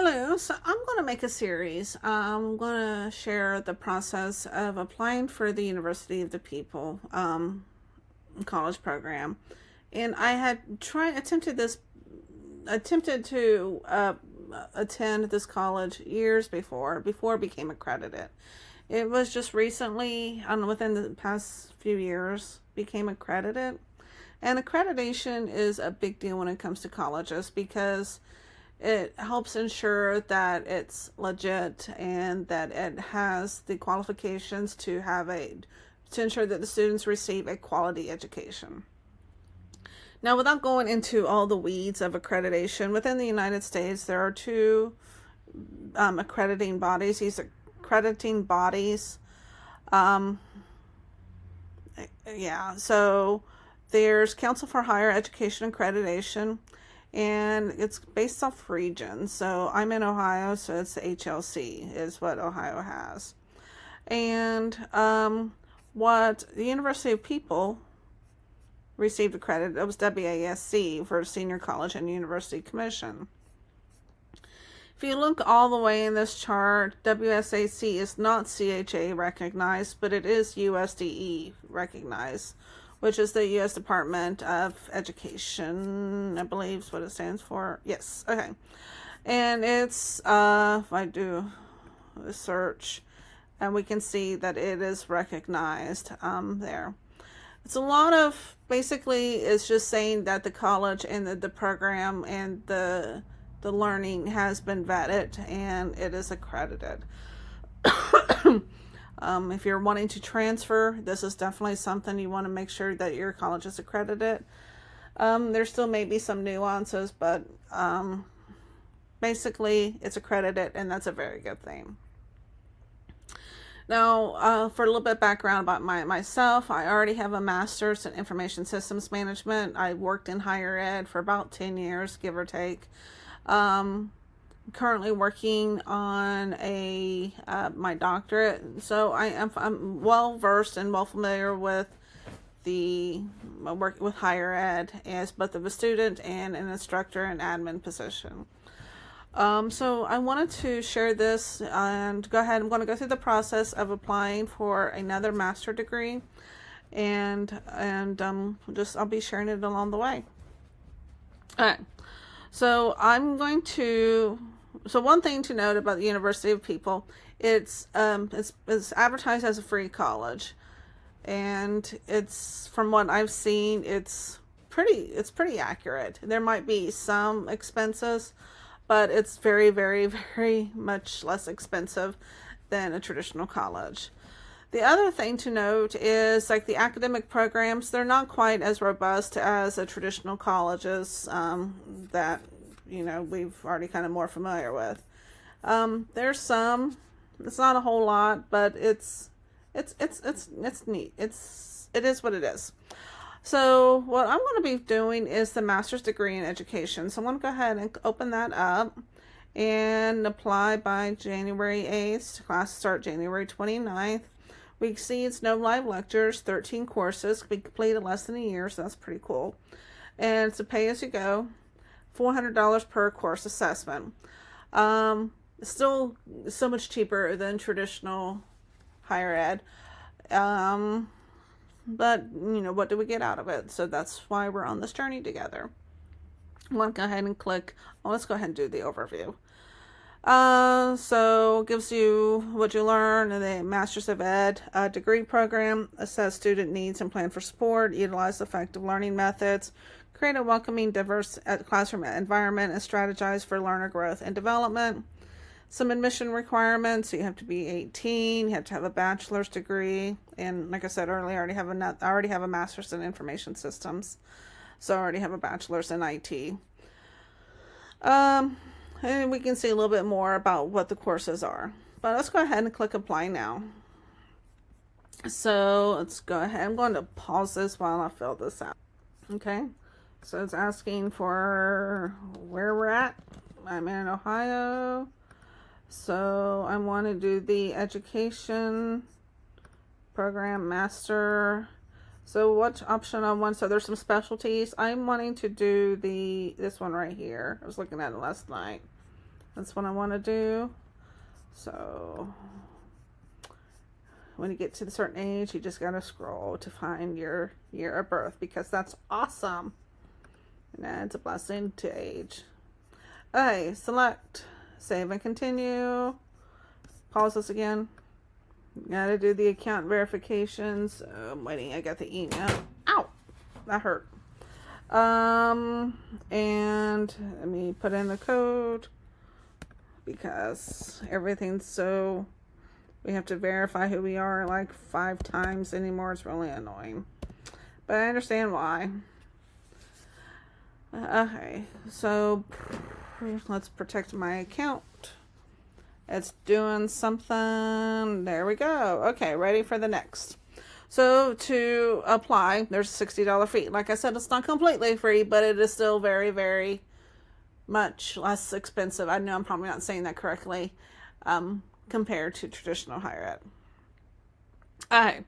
Hello, so I'm going to make a series. I'm going to share the process of applying for the University of the People college program. And I had attempted to attend this college years before it became accredited. It was just recently, within the past few years, became accredited. And accreditation is a big deal when it comes to colleges because it helps ensure that it's legit and that it has the qualifications to ensure that the students receive a quality education. Now, without going into all the weeds of accreditation, within the United States, there are two accrediting bodies. These accrediting bodies, um, so there's Council for Higher Education Accreditation, and it's based off region. So I'm in Ohio, so it's the HLC is what Ohio has. And what the University of People received accredited, it was WASC for Senior College and University Commission. If you look all the way in this chart, WSAC is not CHA recognized, but it is USDE recognized, which is the U.S. Department of Education, I believe is what it stands for. Yes, okay. And it's, if I do a search, and we can see that it is recognized there. It's a lot of, basically, it's just saying that the college and the program and the learning has been vetted and it is accredited. If you're wanting to transfer, this is definitely something you want to make sure that your college is accredited. There still may be some nuances, but basically it's accredited, and that's a very good thing. Now, for a little bit of background about myself, I already have a master's in information systems management. I worked in higher ed for about 10 years, give or take. Currently working on my doctorate, so I'm well versed and well familiar with the work with higher ed as both of a student and an instructor and admin position. So I wanted to share this and go ahead. I'm going to go through the process of applying for another master degree, and I'll be sharing it along the way. All right. So one thing to note about the University of People, it's advertised as a free college, and it's, from what I've seen, it's pretty accurate. There might be some expenses, but it's very, very, very much less expensive than a traditional college. The other thing to note is, like, the academic programs, they're not quite as robust as the traditional colleges that we've already kind of more familiar with. There's some, it's not a whole lot, but it's neat. It is what it is. So what I'm going to be doing is the master's degree in education. So I'm going to go ahead and open that up and apply by January 8th. Class start January 29th. We see it's no live lectures, 13 courses, we completed less than a year, so that's pretty cool. And it's a pay-as-you-go, $400 per course assessment. Still so much cheaper than traditional higher ed. But, what do we get out of it? So that's why we're on this journey together. I'm going to go ahead and click. Let's go ahead and do the overview. So gives you what you learn in the Masters of Ed degree program, assess student needs and plan for support, utilize effective learning methods, create a welcoming, diverse classroom environment, and strategize for learner growth and development. Some admission requirements: you have to be 18, you have to have a bachelor's degree, and like I said earlier, I already have a master's in information systems, so I already have a bachelor's in IT. And we can see a little bit more about what the courses are. But let's go ahead and click apply now. So let's go ahead. I'm going to pause this while I fill this out. Okay. So it's asking for where we're at. I'm in Ohio. So I want to do the education program master. So what option I want? So there's some specialties. I'm wanting to do this one right here. I was looking at it last night. That's what I want to do. So when you get to a certain age, you just got to scroll to find your year of birth, because that's awesome. And it's a blessing to age. Okay, select, save and continue. Pause this again. Gotta do the account verifications. I'm waiting, I got the email. Ow! That hurt. And let me put in the code, because everything's so, we have to verify who we are like 5 times anymore. It's really annoying, but I understand why. Okay, so let's protect my account. It's doing something. There we go. Okay, ready for the next. So to apply, there's a $60 fee. Like I said, it's not completely free, but it is still very, very much less expensive. I know I'm probably not saying that correctly, compared to traditional higher ed. Alright,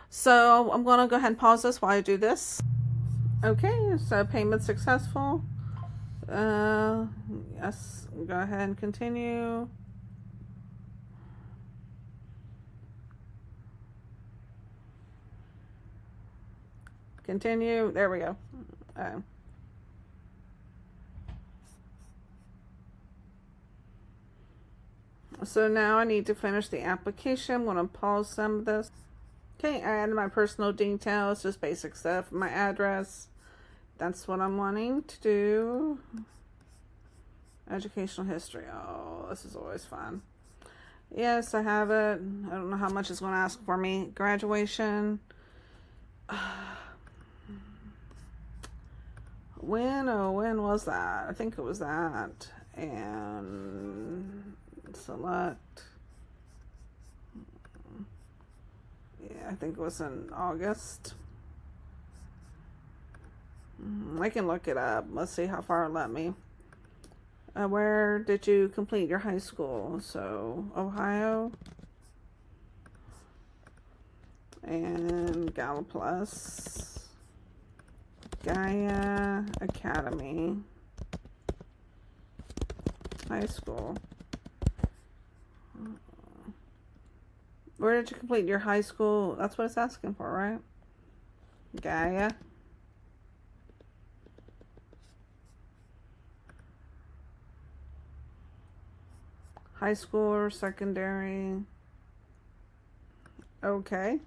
so I'm going to go ahead and pause this while I do this. Okay, so payment successful. Yes, go ahead and continue. Continue. There we go. So now I need to finish the application. I'm going to pause some of this. Okay, I added my personal details, just basic stuff. My address. That's what I'm wanting to do. Educational history. Oh, this is always fun. Yes, I have it. I don't know how much it's going to ask for me. Graduation. When was that? I think it was that. And select. Yeah, I think it was in August. I can look it up. Let's see how far it let me. Where did you complete your high school? So, Ohio. And Gallipolis. Gaia Academy High School. Where did you complete your high school? That's what it's asking for, right? Gaia. High school or secondary. Okay.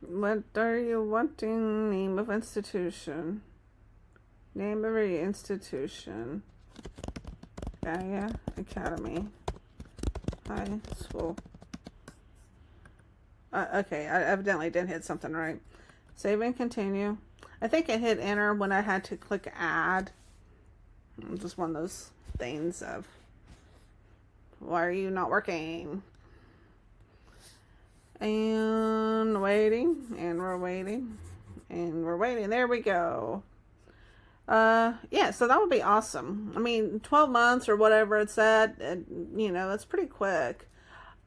What are you wanting? Name of institution. Name of the institution. Gaia Academy High School. Okay, I evidently didn't hit something right. Save and continue. I think I hit enter when I had to click add. Just one of those things of, why are you not working? And waiting, and we're waiting, and we're waiting. There we go. Yeah, so that would be awesome. I mean, 12 months or whatever it said, you know, it's pretty quick.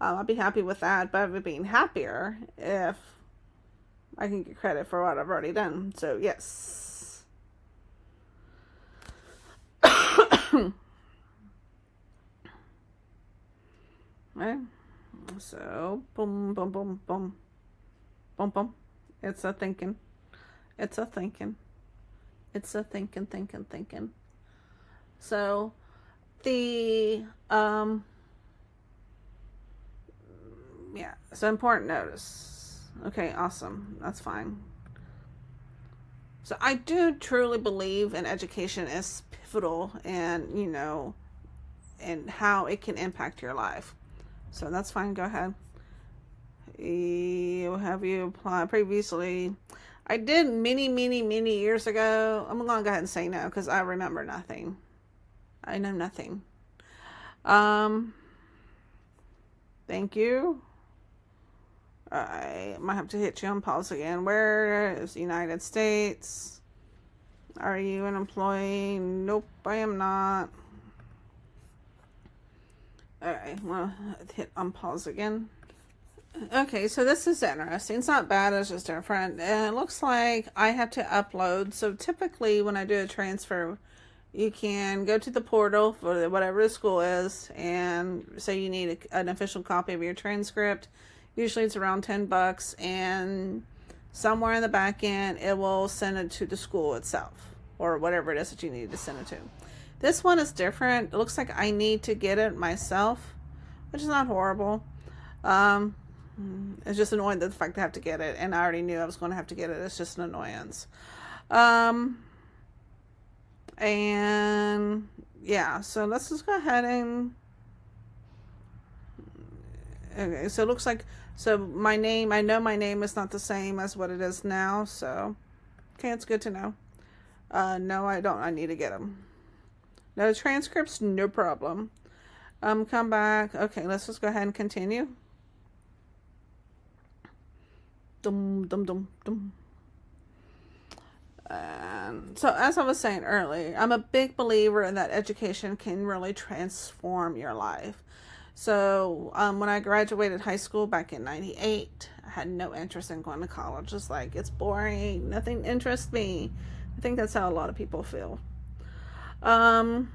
I'd be happy with that, but I'd be happier if I can get credit for what I've already done. So, yes. Right. So, boom, boom, boom, boom, boom, boom. It's a thinking. It's a thinking. It's a thinking. So, the, yeah, so important notice. Okay, awesome. That's fine. So, I do truly believe in education is pivotal and, you know, and how it can impact your life. So that's fine. Go ahead. Have you applied previously? I did many years ago. I'm going to go ahead and say no because I remember nothing. I know nothing. Thank you. I might have to hit you on pause again. Where is the United States? Are you an employee? Nope, I am not. Alright, well, hit on pause again. Okay, so this is interesting. It's not bad, it's just different. And it looks like I have to upload. So typically when I do a transfer, you can go to the portal for whatever the school is and say you need an official copy of your transcript. Usually it's around $10, and somewhere in the back end it will send it to the school itself or whatever it is that you need to send it to. This one is different. It looks like I need to get it myself, which is not horrible. Um, it's just annoying that the fact I have to get it, and I already knew I was going to have to get it. It's just an annoyance. And yeah, so let's just go ahead and, okay, so it looks like, so my name, I know my name is not the same as what it is now, so, okay, it's good to know. No, I don't, I need to get them. No transcripts, no problem. Come back, okay, let's just go ahead and continue. Dum, dum, dum, dum. And so, as I was saying earlier, I'm a big believer in that education can really transform your life. So, when I graduated high school back in '98, I had no interest in going to college. It's like, it's boring, nothing interests me. I think that's how a lot of people feel. And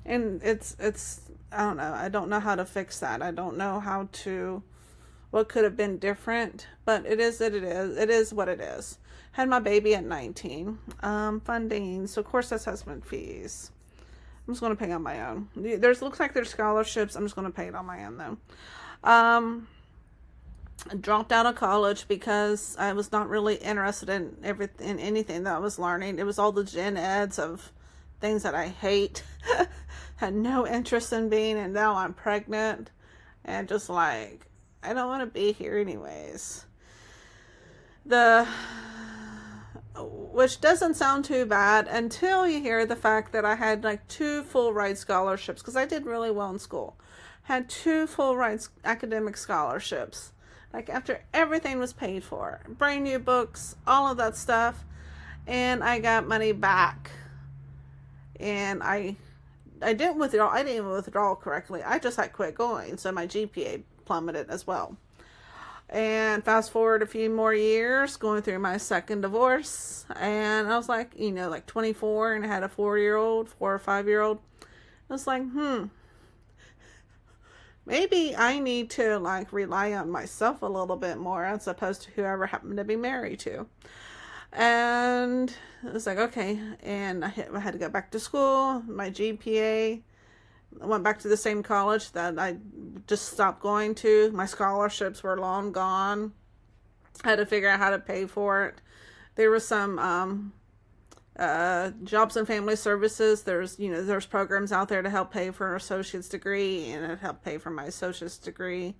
it's, I don't know. I don't know how to fix that. I don't know what could have been different, but it is what it is. It is what it is. Had my baby at 19. Funding. So, of course, that's husband fees. I'm just going to pay on my own. Looks like there's scholarships. I'm just going to pay it on my own, though. I dropped out of college because I was not really interested in anything that I was learning. It was all the gen eds of things that I hate. Had no interest in being, and now I'm pregnant. And just like, I don't want to be here anyways. Which doesn't sound too bad until you hear the fact that I had like 2 full ride scholarships, because I did really well in school. Had 2 full ride academic scholarships. Like after everything was paid for, brand new books, all of that stuff, and I got money back. And I didn't withdraw. I didn't even withdraw correctly. I just had quit going, so my GPA plummeted as well. And fast forward a few more years, going through my second divorce, and I was like, like 24, and I had a 4 or 5-year-old. I was like, maybe I need to like rely on myself a little bit more as opposed to whoever happened to be married to. And it was like, okay, and I had to go back to school. My GPA, I went back to the same college that I just stopped going to. My scholarships were long gone. I had to figure out how to pay for it. There was some jobs and family services. There's programs out there to help pay for an associate's degree, and it helped pay for my associate's degree.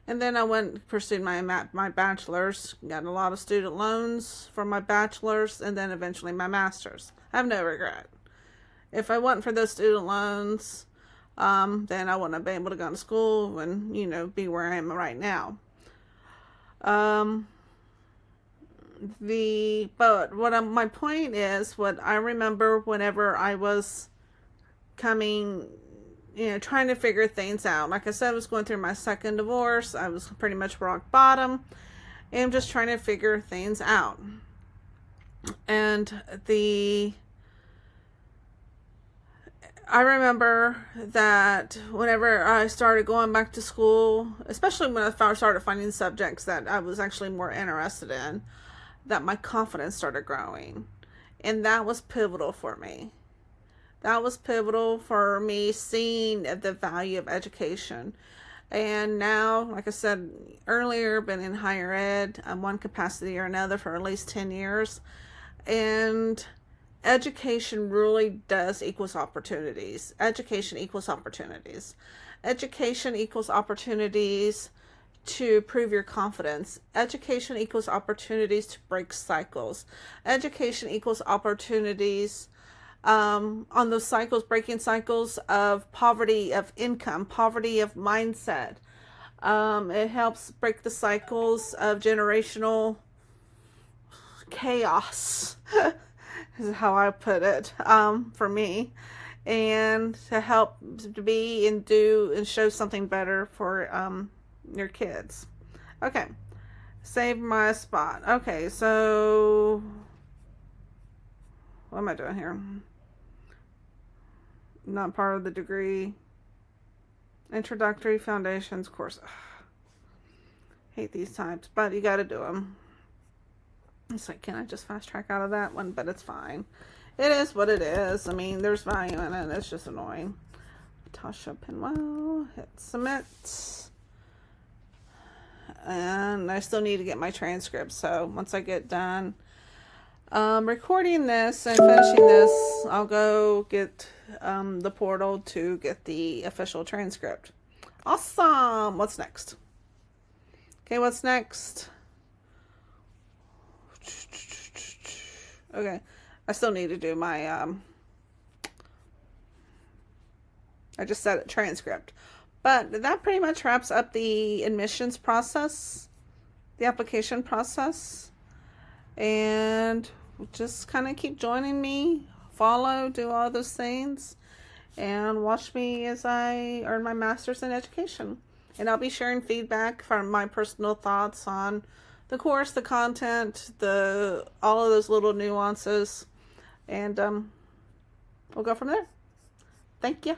And then I pursued my bachelor's, got a lot of student loans for my bachelor's, and then eventually my master's. I have no regret. If I wasn't for those student loans, then I wouldn't have been able to go to school and, be where I am right now. My point is, what I remember whenever I was coming, trying to figure things out. Like I said, I was going through my second divorce. I was pretty much rock bottom, and I'm just trying to figure things out. And I remember that whenever I started going back to school, especially when I started finding subjects that I was actually more interested in, that my confidence started growing. And that was pivotal for me. That was pivotal for me seeing the value of education. And now, like I said earlier, been in higher ed, one capacity or another for at least 10 years. And education really does equals opportunities. Education equals opportunities. Education equals opportunities to prove your confidence. Education equals opportunities to break cycles. Education equals opportunities on those cycles, breaking cycles of poverty of income, poverty of mindset. It helps break the cycles of generational chaos, is how I put it, for me, and to help to be and do and show something better for your kids. Okay. Save my spot. Okay, so what am I doing here? Not part of the degree. Introductory foundations course. Ugh. Hate these types, but you got to do them. It's like, can I just fast track out of that one? But it's fine. It is what it is. I mean, there's value in it. It's just annoying. Tasha Pinwell. Hit submit. And I still need to get my transcript. So once I get done recording this and finishing this, I'll go get the portal to get the official transcript. Awesome. What's next? Okay, what's next? Okay, I still need to do my I just said it, transcript. But that pretty much wraps up the admissions process, the application process. And just kind of keep joining me, follow, do all those things, and watch me as I earn my master's in education. And I'll be sharing feedback from my personal thoughts on the course, the content, all of those little nuances. And we'll go from there. Thank you.